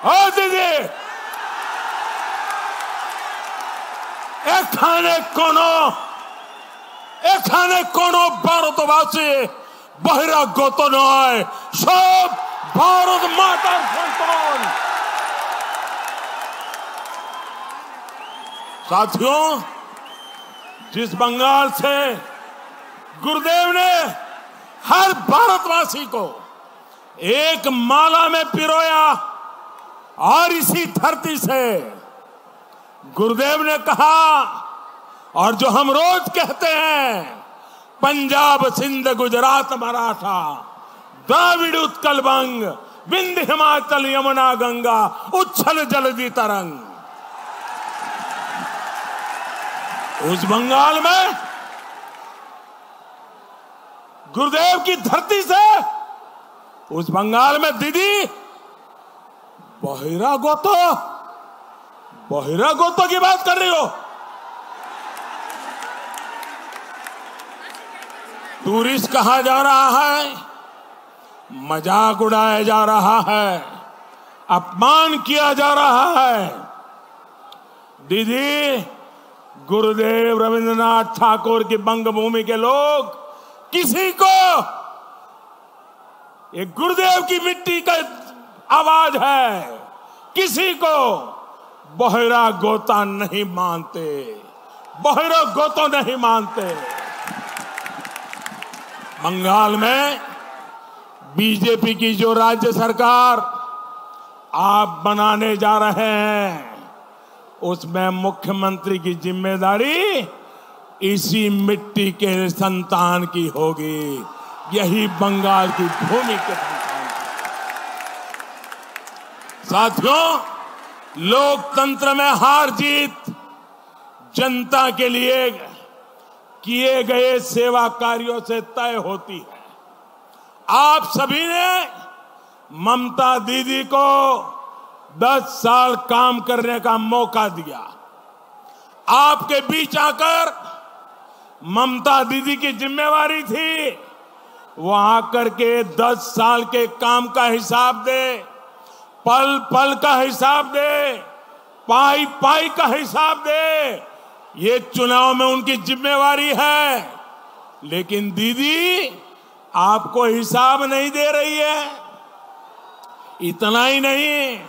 ओ दीदी, এখানে কোনো ভারতবাসী বহিরাগত নয়, সব भारत माता संतान। साथियों, जिस बंगाल से गुरुदेव ने हर भारतवासी को एक माला में पिरोया, और इसी धरती से गुरुदेव ने कहा, और जो हम रोज कहते हैं, पंजाब सिंध गुजरात मराठा द्राविड़ उत्कल बंग विंध्य हिमाचल यमुना गंगा उच्छल जलधि तरंग। उस बंगाल में गुरुदेव की धरती से, उस बंगाल में दीदी बहिरागोतो की बात कर रही हो। टूरिस्ट कहा जा रहा है, मजाक उड़ाया जा रहा है, अपमान किया जा रहा है। दीदी, गुरुदेव रविंद्रनाथ ठाकुर की बंगभूमि के लोग किसी को, ये गुरुदेव की मिट्टी का आवाज है, किसी को बहिरागोता नहीं मानते, बहिरागोतो नहीं मानते। बंगाल में बीजेपी की जो राज्य सरकार आप बनाने जा रहे हैं, उसमें मुख्यमंत्री की जिम्मेदारी इसी मिट्टी के संतान की होगी, यही बंगाल की भूमि के संतान की। साथियों, लोकतंत्र में हार जीत जनता के लिए किए गए सेवा कार्यों से तय होती है। आप सभी ने ममता दीदी को 10 साल काम करने का मौका दिया। आपके बीच आकर ममता दीदी की जिम्मेवारी थी, वो आकर के 10 साल के काम का हिसाब दे, पल पल का हिसाब दे, पाई पाई का हिसाब दे। ये चुनाव में उनकी जिम्मेवारी है, लेकिन दीदी आपको हिसाब नहीं दे रही है। इतना ही नहीं,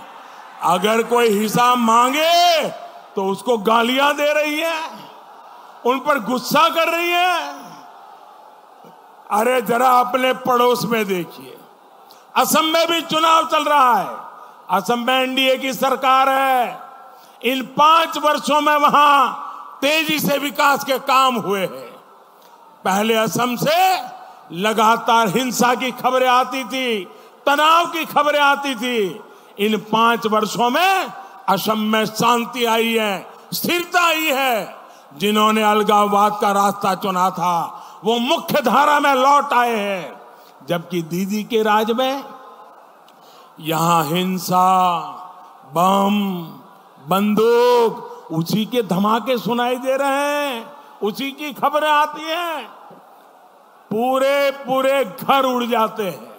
अगर कोई हिसाब मांगे तो उसको गालियां दे रही है, उन पर गुस्सा कर रही है। अरे जरा अपने पड़ोस में देखिए, असम में भी चुनाव चल रहा है, असम में एनडीए की सरकार है। इन 5 वर्षों में वहां तेजी से विकास के काम हुए हैं। पहले असम से लगातार हिंसा की खबरें आती थी, तनाव की खबरें आती थी। इन 5 वर्षों में असम में शांति आई है, स्थिरता आई है। जिन्होंने अलगाववाद का रास्ता चुना था, वो मुख्य धारा में लौट आए हैं। जबकि दीदी के राज में यहां हिंसा, बम, बंदूक, उसी के धमाके सुनाई दे रहे हैं, उसी की खबरें आती हैं। पूरे घर उड़ जाते हैं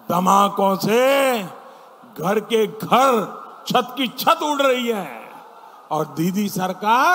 धमाकों से। घर के घर, छत की छत उड़ रही है, और दीदी सरकार